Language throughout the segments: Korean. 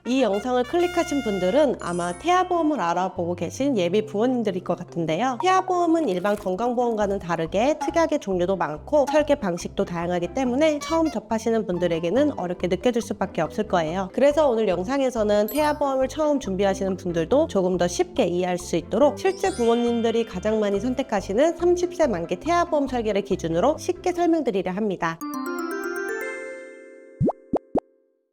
이 영상을 클릭하신 분들은 아마 태아보험을 알아보고 계신 예비 부모님들일 것 같은데요. 태아보험은 일반 건강보험과는 다르게 특약의 종류도 많고 설계 방식도 다양하기 때문에 처음 접하시는 분들에게는 어렵게 느껴질 수밖에 없을 거예요. 그래서 오늘 영상에서는 태아보험을 처음 준비하시는 분들도 조금 더 쉽게 이해할 수 있도록 실제 부모님들이 가장 많이 선택하시는 30세 만기 태아보험 설계를 기준으로 쉽게 설명드리려 합니다.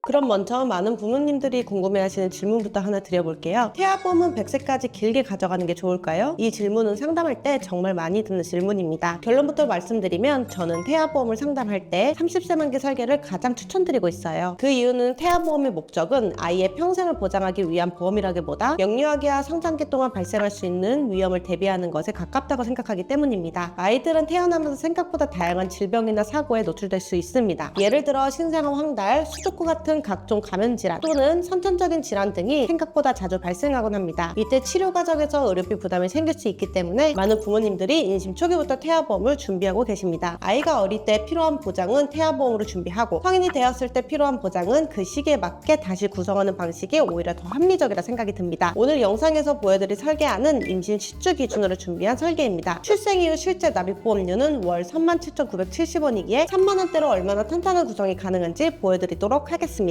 그럼 먼저 많은 부모님들이 궁금해하시는 질문부터 하나 드려볼게요. 태아보험은 100세까지 길게 가져가는 게 좋을까요? 이 질문은 상담할 때 정말 많이 듣는 질문입니다. 결론부터 말씀드리면 저는 태아보험을 상담할 때 30세 만기 설계를 가장 추천드리고 있어요. 그 이유는 태아보험의 목적은 아이의 평생을 보장하기 위한 보험이라기보다 영유아기와 성장기 동안 발생할 수 있는 위험을 대비하는 것에 가깝다고 생각하기 때문입니다. 아이들은 태어나면서 생각보다 다양한 질병이나 사고에 노출될 수 있습니다. 예를 들어 신생아 황달, 수족구 같은 각종 감염질환 또는 선천적인 질환 등이 생각보다 자주 발생하곤 합니다. 이때 치료 과정에서 의료비 부담이 생길 수 있기 때문에 많은 부모님들이 임신 초기부터 태아보험을 준비하고 계십니다. 아이가 어릴 때 필요한 보장은 태아보험으로 준비하고 성인이 되었을 때 필요한 보장은 그 시기에 맞게 다시 구성하는 방식이 오히려 더 합리적이라 생각이 듭니다. 오늘 영상에서 보여드릴 설계안은 임신 10주 기준으로 준비한 설계입니다. 출생 이후 실제 납입보험료는 월 37,970원이기에 3만원대로 얼마나 탄탄한 구성이 가능한지 보여드리도록 하겠습니다.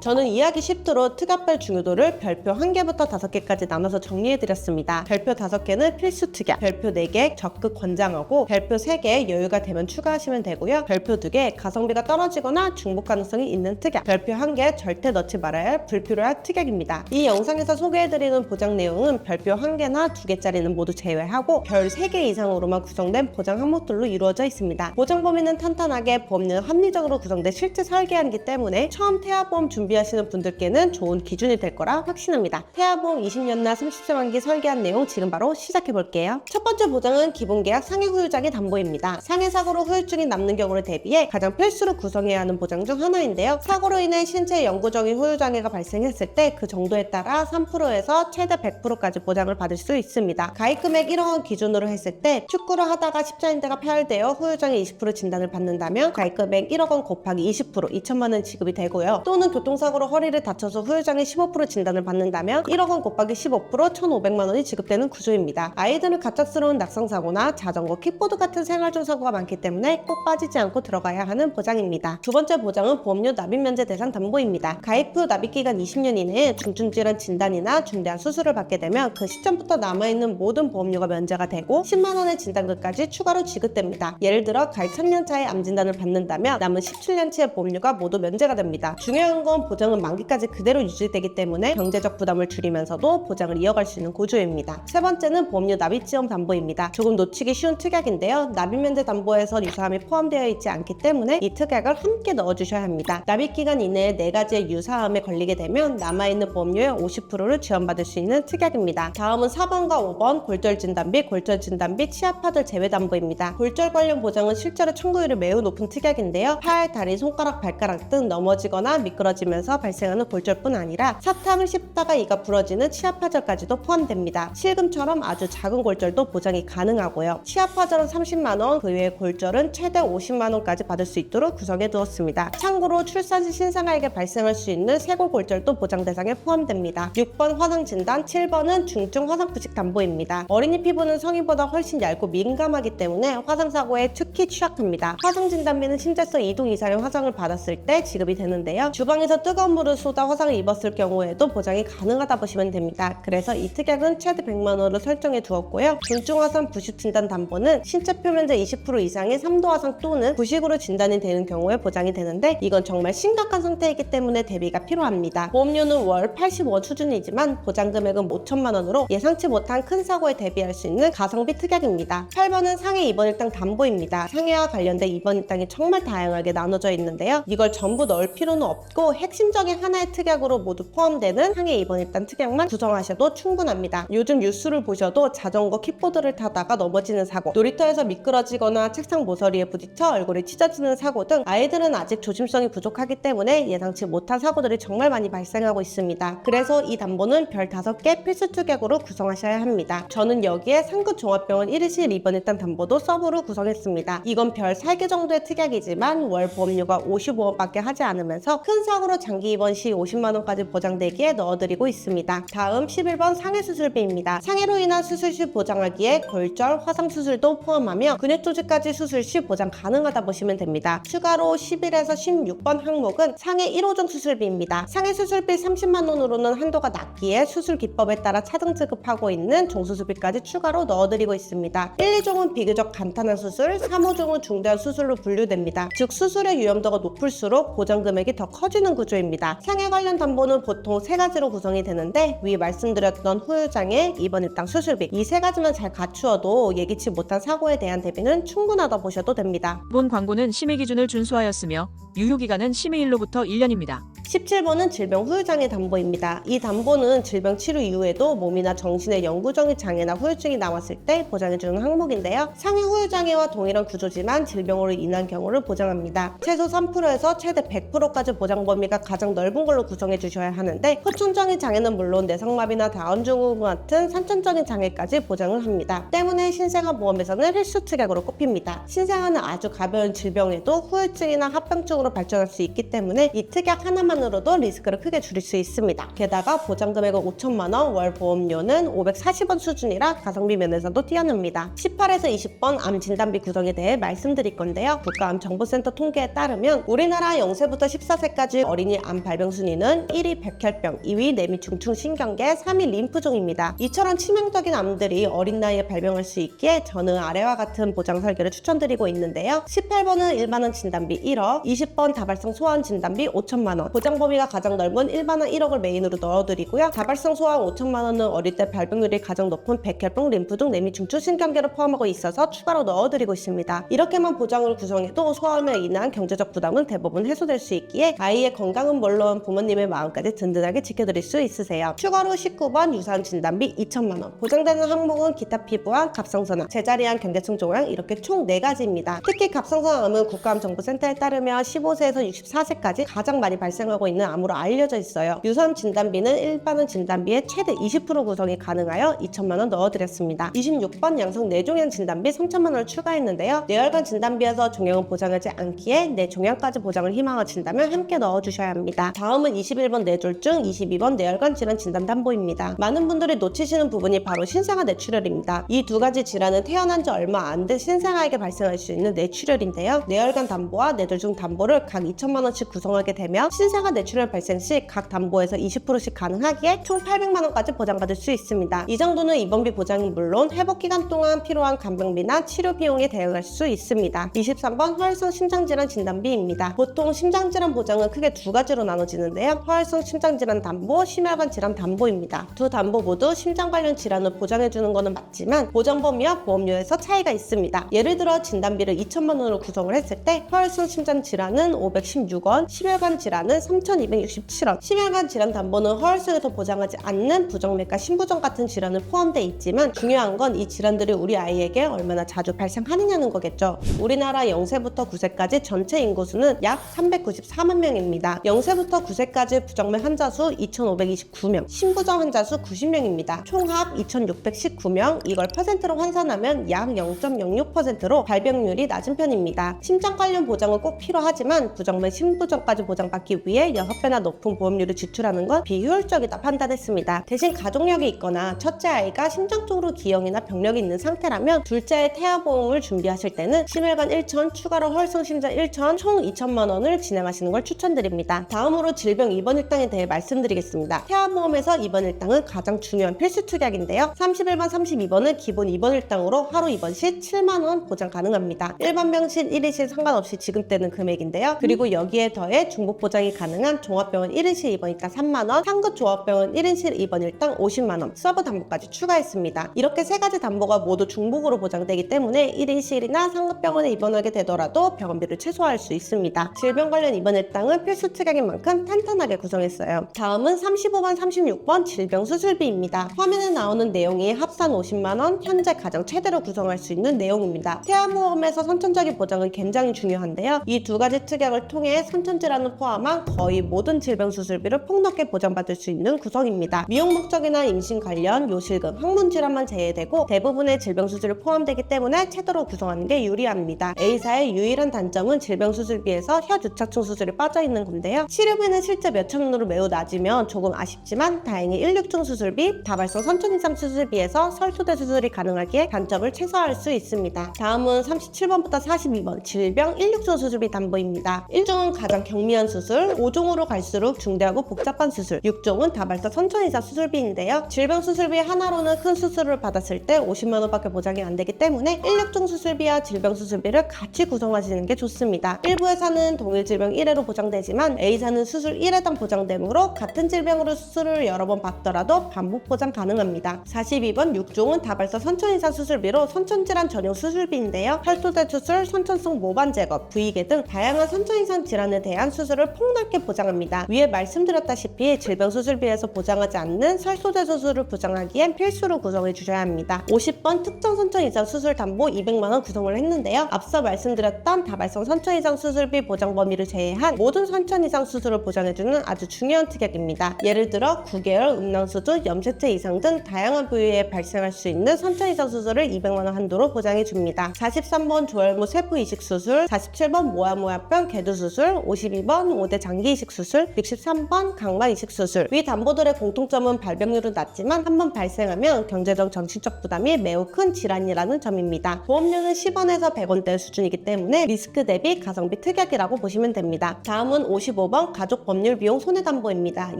저는 이해하기 쉽도록 특약별 중요도를 별표 1개부터 5개까지 나눠서 정리해드렸습니다. 별표 5개는 필수 특약, 별표 4개 적극 권장하고 별표 3개 여유가 되면 추가하시면 되고요. 별표 2개 가성비가 떨어지거나 중복 가능성이 있는 특약, 별표 1개 절대 넣지 말아야 할 불필요한 특약입니다. 이 영상에서 소개해드리는 보장 내용은 별표 1개나 2개짜리는 모두 제외하고 별 3개 이상으로만 구성된 보장 항목들로 이루어져 있습니다. 보장 범위는 탄탄하게 보험료는 합리적으로 구성된 실제 설계안이기 때문에 처음 태아보험 준비하시는 분들께는 좋은 기준이 될 거라 확신합니다. 태아보험 20년나 30세 만기 설계한 내용 지금 바로 시작해 볼게요. 첫 번째 보장은 기본계약 상해 후유장애 담보입니다. 상해 사고로 후유증이 남는 경우를 대비해 가장 필수로 구성해야 하는 보장 중 하나인데요. 사고로 인해 신체 영구적인 후유장애가 발생했을 때 그 정도에 따라 3%에서 최대 100%까지 보장을 받을 수 있습니다. 가입금액 1억 원 기준으로 했을 때 축구를 하다가 십자인대가 파열되어 후유장애 20% 진단을 받는다면 가입금액 1억 원 곱하기 20% 2천만 원 지급이 되고요. 또는 교통사고로 허리를 다쳐서 후유장애 15% 진단을 받는다면 1억 원 곱하기 15% 1,500만 원이 지급되는 구조입니다. 아이들은 갑작스러운 낙상사고나 자전거, 킥보드 같은 생활 중 사고가 많기 때문에 꼭 빠지지 않고 들어가야 하는 보장입니다. 두 번째 보장은 보험료 납입면제 대상 담보입니다. 가입 후 납입기간 20년 이내에 중증질환 진단이나 중대한 수술을 받게 되면 그 시점부터 남아있는 모든 보험료가 면제가 되고 10만 원의 진단금까지 추가로 지급됩니다. 예를 들어 가입 3년 차에 암 진단을 받는다면 남은 17년치의 보험료가 모두 면제가 됩니다. 중요한 건 보장은 만기까지 그대로 유지되기 때문에 경제적 부담을 줄이면서도 보장을 이어갈 수 있는 구조입니다. 세 번째는 보험료 납입지원 담보입니다. 조금 놓치기 쉬운 특약인데요. 납입면제 담보에서 유사함이 포함되어 있지 않기 때문에 이 특약을 함께 넣어주셔야 합니다. 납입기간 이내에 4가지의 유사함에 걸리게 되면 남아있는 보험료의 50%를 지원받을 수 있는 특약입니다. 다음은 4번과 5번 골절진단비, 골절진단비, 치아파절 제외담보입니다. 골절 관련 보장은 실제로 청구율이 매우 높은 특약인데요. 팔, 다리, 손가락, 발가락 등 넘어지거나 미끄러지면서 발생하는 골절뿐 아니라 사탕을 씹다가 이가 부러지는 치아파절까지도 포함됩니다. 실금처럼 아주 작은 골절도 보장이 가능하고요. 치아파절은 30만 원, 그 외의 골절은 최대 50만 원까지 받을 수 있도록 구성해 두었습니다. 참고로 출산 시 신생아에게 발생할 수 있는 쇄골 골절도 보장 대상에 포함됩니다. 6번 화상진단, 7번은 중증 화상부식 담보입니다. 어린이 피부는 성인보다 훨씬 얇고 민감하기 때문에 화상사고에 특히 취약합니다. 화상진단비는 신체성 이동 이상의 화상을 받았을 때 지급이 되는데요. 주방에서 뜨거운 물을 쏟아 화상을 입었을 경우에도 보장이 가능하다 보시면 됩니다. 그래서 이 특약은 최대 100만 원으로 설정해 두었고요. 중증 화상 부식 진단 담보는 신체 표면적 20% 이상의 3도 화상 또는 부식으로 진단이 되는 경우에 보장이 되는데 이건 정말 심각한 상태이기 때문에 대비가 필요합니다. 보험료는 월 80원 수준이지만 보장 금액은 5천만 원으로 예상치 못한 큰 사고에 대비할 수 있는 가성비 특약입니다. 8번은 상해 입원 일당 담보입니다. 상해와 관련된 입원 일당이 정말 다양하게 나눠져 있는데요. 이걸 전부 넣을 필요는 없고 핵심적인 하나의 특약으로 모두 포함되는 상해 입원 일당 특약만 구성하셔도 충분합니다. 요즘 뉴스를 보셔도 자전거, 킥보드를 타다가 넘어지는 사고, 놀이터에서 미끄러지거나 책상 모서리에 부딪혀 얼굴이 찢어지는 사고 등 아이들은 아직 조심성이 부족하기 때문에 예상치 못한 사고들이 정말 많이 발생하고 있습니다. 그래서 이 담보는 별 5개 필수 특약으로 구성하셔야 합니다. 저는 여기에 상급종합병원 1일실 입원 일당 담보도 서브로 구성했습니다. 이건 별 3개 정도의 특약이지만 월 보험료가 55원밖에 하지 않으면서 포함해서 큰 사고로 장기 입원 시 50만 원까지 보장되기에 넣어드리고 있습니다. 다음 11번 상해 수술비입니다. 상해로 인한 수술 시 보장하기에 골절, 화상 수술도 포함하며 근육 조직까지 수술 시 보장 가능하다 보시면 됩니다. 추가로 11에서 16번 항목은 상해 1호종 수술비입니다. 상해 수술비 30만 원으로는 한도가 낮기에 수술 기법에 따라 차등 지급하고 있는 종수술비까지 추가로 넣어드리고 있습니다. 1, 2종은 비교적 간단한 수술, 3, 5종은 중대한 수술로 분류됩니다. 즉 수술의 위험도가 높을수록 보장 금액이 더 커지는 구조입니다. 상해 관련 담보는 보통 3가지로 구성이 되는데 위 말씀드렸던 후유장애, 입원 일당 수술비 이 3가지만 잘 갖추어도 예기치 못한 사고에 대한 대비는 충분하다 보셔도 됩니다. 본 광고는 심의 기준을 준수하였으며 유효기간은 심의일로부터 1년입니다. 17번은 질병 후유장애 담보입니다. 이 담보는 질병 치료 이후에도 몸이나 정신의 영구적인 장애나 후유증이 나왔을 때 보장해주는 항목인데요. 상해 후유장애와 동일한 구조지만 질병으로 인한 경우를 보장합니다. 최소 3%에서 최대 100%까지 보장 범위가 가장 넓은 걸로 구성해 주셔야 하는데 후천적인 장애는 물론 내성마비나 다운증후군 같은 선천적인 장애까지 보장을 합니다. 때문에 신생아 보험에서는 필수 특약으로 꼽힙니다. 신생아는 아주 가벼운 질병에도 후유증이나 합병증으로 발전할 수 있기 때문에 이 특약 하나만으로도 리스크를 크게 줄일 수 있습니다. 게다가 보장 금액은 5천만 원, 월 보험료는 540원 수준이라 가성비 면에서도 뛰어납니다. 18에서 20번 암 진단비 구성에 대해 말씀드릴 건데요. 국가암정보센터 통계에 따르면 우리나라 0세부터 14세까지 어린이 암 발병 순위는 1위 백혈병, 2위 내미중충 신경계, 3위 림프종입니다. 이처럼 치명적인 암들이 어린 나이에 발병할 수 있기에 저는 아래와 같은 보장 설계를 추천드리고 있는데요. 18번은 일반암 진단비 1억, 20번 다발성 소아암 진단비 5천만 원, 보장 범위가 가장 넓은 일반암 1억을 메인으로 넣어드리고요. 다발성 소아암 5천만 원은 어릴 때 발병률이 가장 높은 백혈병, 림프종, 내미중충 신경계를 포함하고 있어서 추가로 넣어드리고 있습니다. 이렇게만 보장을 구성해도 소아암에 인한 경제적 부담은 대부분 해소될 수 있기에 아이의 건강은 물론 부모님의 마음까지 든든하게 지켜드릴 수 있으세요. 추가로 19번 유사암 진단비 2천만 원, 보장되는 항목은 기타 피부암, 갑상선암, 제자리암, 경계층 종양 이렇게 총 4가지입니다. 특히 갑상선암은 국가암정보센터에 따르면 15세에서 64세까지 가장 많이 발생하고 있는 암으로 알려져 있어요. 유사암 진단비는 일반암 진단비의 최대 20% 구성이 가능하여 2천만 원 넣어드렸습니다. 26번 양성 뇌종양 진단비 3천만 원을 추가했는데요. 뇌혈관 진단비에서 종양은 보장하지 않기에 뇌종양까지 보장을 희망하신다면 함께 넣어주셔야 합니다. 다음은 21번 뇌졸중, 22번 뇌혈관 질환 진단 담보입니다. 많은 분들이 놓치시는 부분이 바로 신생아 뇌출혈입니다. 이 2가지 질환은 태어난 지 얼마 안 된 신생아에게 발생할 수 있는 뇌출혈인데요. 뇌혈관 담보와 뇌졸중 담보를 각 2천만 원씩 구성하게 되면 신생아 뇌출혈 발생 시 각 담보에서 20%씩 가능하기에 총 800만 원까지 보장받을 수 있습니다. 이 정도는 입원비 보장은 물론 회복 기간 동안 필요한 간병비나 치료 비용에 대응할 수 있습니다. 23번 허혈성 심장질환 진단비입니다. 보통 심장질환 보장은 크게 2가지로 나눠지는데요. 허혈성 심장질환 담보, 심혈관 질환 담보입니다. 두 담보 모두 심장 관련 질환을 보장해주는 것은 맞지만 보장 범위와 보험료에서 차이가 있습니다. 예를 들어 진단비를 2천만 원으로 구성을 했을 때 허혈성 심장 질환은 516원, 심혈관 질환은 3,267원. 심혈관 질환 담보는 허혈성에서 보장하지 않는 부정맥과 심부정 같은 질환을 포함되어 있지만 중요한 건 이 질환들이 우리 아이에게 얼마나 자주 발생하느냐는 거겠죠. 우리나라 0세부터 9세까지 전체 인구수는 약 394만 명입니다. 0세부터 9세까지 부정맥 환자 수 2,529명, 심부정 환자 수 90명입니다. 총합 2,619명, 이걸 퍼센트로 환산하면 약 0.06%로 발병률이 낮은 편입니다. 심장 관련 보장은 꼭 필요하지만 부정맥, 심부정까지 보장받기 위해 6배나 높은 보험료를 지출하는 건 비효율적이다 판단했습니다. 대신 가족력이 있거나 첫째 아이가 심장 쪽으로 기형이나 병력이 있는 상태라면 둘째의 태아보험을 준비하실 때는 심혈관 1천, 추가로 허혈성 심장 1천, 총 2천만 원을 진행하시는 걸 추천드립니다. 다음으로 질병 입원 일당에 대해 말씀드리겠습니다. 태아보험에서 입원 일당은 가장 중요한 필수 특약인데요. 31번, 32번은 기본 입원 일당으로 하루 입원 시 7만 원 보장 가능합니다. 일반 병실 1인실 상관없이 지급되는 금액인데요. 그리고 여기에 더해 중복 보장이 가능한 종합병원 1인실 입원 일당 3만 원, 상급 종합병원 1인실 입원 일당 50만 원, 서브 담보까지 추가했습니다. 이렇게 3가지 담보가 모두 중복으로 보장되기 때문에 1인실이나 상급병원에 입원하게 되더라도 병원비를 최소화할 수 있습니다. 질병 관련 입원 일당은 필수 특약인 만큼 탄탄하게 구성했어요. 다음은 35번, 36번 질병 수술비입니다. 화면에 나오는 내용이 합산 50만 원, 현재 가장 최대로 구성할 수 있는 내용입니다. 태아보험에서 선천적인 보장은 굉장히 중요한데요. 이 2가지 특약을 통해 선천질환을 포함한 거의 모든 질병 수술비를 폭넓게 보장받을 수 있는 구성입니다. 미용 목적이나 임신 관련, 요실금, 항문 질환만 제외되고 대부분의 질병 수술이 포함되기 때문에 최대로 구성하는 게 유리합니다. A사의 유일한 단점은 질병 수술비에서 혀 유착충 수술이 빠져있는 건데요. 치료비는 실제 몇천 원으로 매우 낮으면 조금 아쉽지만 다행히 1,6중 수술비, 다발성 선천 이상 수술비에서 설토대 수술이 가능하기에 단점을 최소화할 수 있습니다. 다음은 37번부터 42번 질병 1,6중 수술비 담보입니다. 1종은 가장 경미한 수술, 5종으로 갈수록 중대하고 복잡한 수술, 6종은 다발성 선천 이상 수술비인데요. 질병 수술비 하나로는 큰 수술을 받았을 때 50만 원밖에 보장이 안 되기 때문에 1,6중 수술비와 질병 수술비를 같이 구성하시는 게 좋습니다. 일부 회사는 동일 질병 1회로 보장되지만 A사는 수술 1회당 보장되므로 같은 질병으로 수술을 여러 번 받더라도 반복 보장 가능합니다. 42번 6종은 다발성 선천 이상 수술비로 선천질환 전용 수술비인데요. 혈토대 수술, 선천성 모반 제거, 부위계 등 다양한 선천 이상 질환에 대한 수술을 폭넓게 보장합니다. 위에 말씀드렸다시피 질병 수술비에서 보장하지 않는 설소대 수술을 보장하기엔 필수로 구성해 주셔야 합니다. 50번 특정 선천 이상 수술 담보 200만 원 구성을 했는데요. 앞서 말씀드렸던 다발성 선천 이상 수술비 보장 범위를 제외한 모든 선천 이상 수술을 보장해주는 아주 중요한 특약입니다. 예를 들어 9개월, 음낭수두, 염색체 이상 등 다양한 부위에 발생할 수 있는 선천 이상 수술을 200만 원 한도로 보장해 줍니다. 43번 조혈모 세포 이식 수술, 47번 모야모야병 개두 수술, 52번 5대 장기 이식 수술, 63번 강만 이식 수술. 위 담보들의 공통점은 발병률은 낮지만 한번 발생하면 경제적 정신적 부담이 매우 큰 질환이라는 점입니다. 보험료는 10원에서 100원대 수준이기 때문에 리스크 대비 가성비 특약이라고 보시면 됩니다. 다음은 55번 가족 법률 비용 손해담보입니다.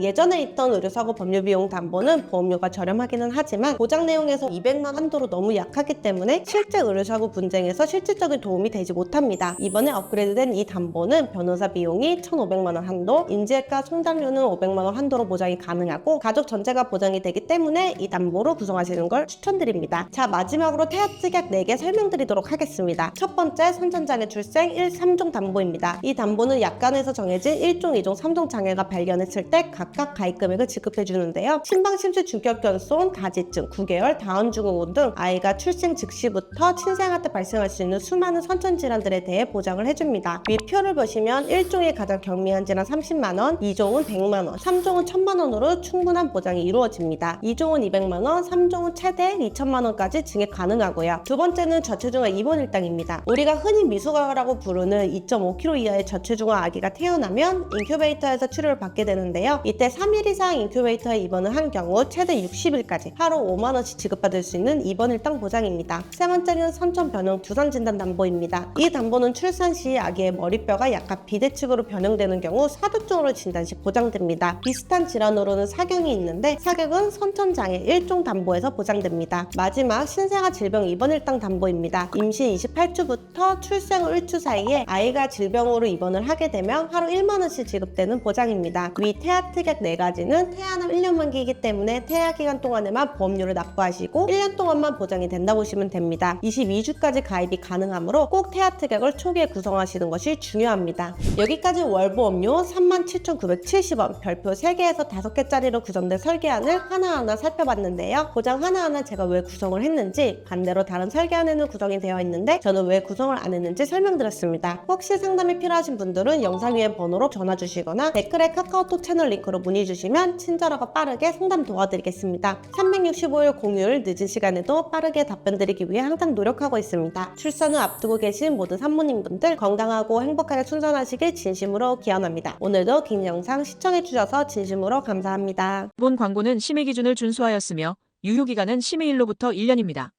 예전에 있던 의료사고 법률 비용 담보는 보험료가 저렴하기는 하지만 보장 내용에서 200만 한도로 너무 약하기 때문에 실제 의료사고 분쟁에서 실질적인 도움이 되지 못합니다. 이번에 업그레이드된 이 담보는 변호사 비용이 1,500만 원 한도, 인지외과 송달료는 500만 원 한도로 보장이 가능하고 가족 전체가 보장이 되기 때문에 이 담보로 구성하시는 걸 추천드립니다. 자, 마지막으로 태아 특약 4개 설명드리도록 하겠습니다. 첫 번째, 선천장애 출생 1, 3종 담보입니다. 이 담보는 약관에서 정해진 1종, 2종, 3종 장애가 발견했을 때 각각 가입 금액을 지급해 주는데요. 신방 심실 중격 견손, 가지증, 9개월, 다운 증후군 등 아이가 출생 즉시부터 친생아 때 발생할 수 있는 수많은 선천 질환들에 대해 보장을 해줍니다. 위 표를 보시면 1종이 가장 경미한 질환 30만 원, 2종은 100만 원, 3종은 1000만 원으로 충분한 보장이 이루어집니다. 2종은 200만 원, 3종은 최대 2천만 원까지 증액 가능하고요. 두 번째는 저체중아 입원 일당입니다. 우리가 흔히 미숙아라고 부르는 2.5kg 이하의 저체중아 아기가 태어나면 인큐베이터에서 치료를 받게 되는데요. 이때 3일 이상 인큐베이터에 입원을 한 경우 최대 60일까지 하루 5만 원씩 지급받을 수 있는 입원 일당 보장입니다. 세 번째는 선천 변형 두산 진단 담보입니다. 이 담보는 출산 시 아기의 머리뼈가 약간 비대칭으로 변형되는 경우 사두증으로 진단 시 보장됩니다. 비슷한 질환으로는 사경이 있는데 사경은 선천장애 1종 담보에서 보장됩니다. 마지막 신생아 질병 입원 일당 담보입니다. 임신 28주부터 출생 후 1주 사이에 아이가 질병으로 입원을 하게 되면 하루 1만 원씩 지급되는 보장입니다. 위 태아 특약 4가지는 태아나 1년 만기이기 때문에 태아 기간 동안에만 보험료를 납부하시고 1년 동안만 보장이 된다 보시면 됩니다. 22주까지 가입이 가능하므로 꼭 태아 특약을 초기에 구성하시는 것이 중요합니다. 여기까지 월보험료 37,970원 별표 3개에서 5개짜리로 구성된 설계안을 하나하나 살펴봤는데요. 보장 하나하나 제가 왜 구성을 했는지, 반대로 다른 설계안에는 구성이 되어 있는데 저는 왜 구성을 안 했는지 설명드렸습니다. 혹시 상담이 필요하신 분들은 영상 위에 번호로 전화 주시거나 댓글에 카카오톡 채널 링크로 문의 주시면 친절하고 빠르게 상담 도와드리겠습니다. 365일 공휴일 늦은 시간에도 빠르게 답변 드리기 위해 항상 노력하고 있습니다. 출산을 앞두고 계신 모든 산모님분들 건강하고 행복하게 순산하시길 진심으로 기원합니다. 오늘도 긴 영상 시청해주셔서 진심으로 감사합니다. 본 광고는 심의 기준을 준수하였으며 유효기간은 심의일로부터 1년입니다.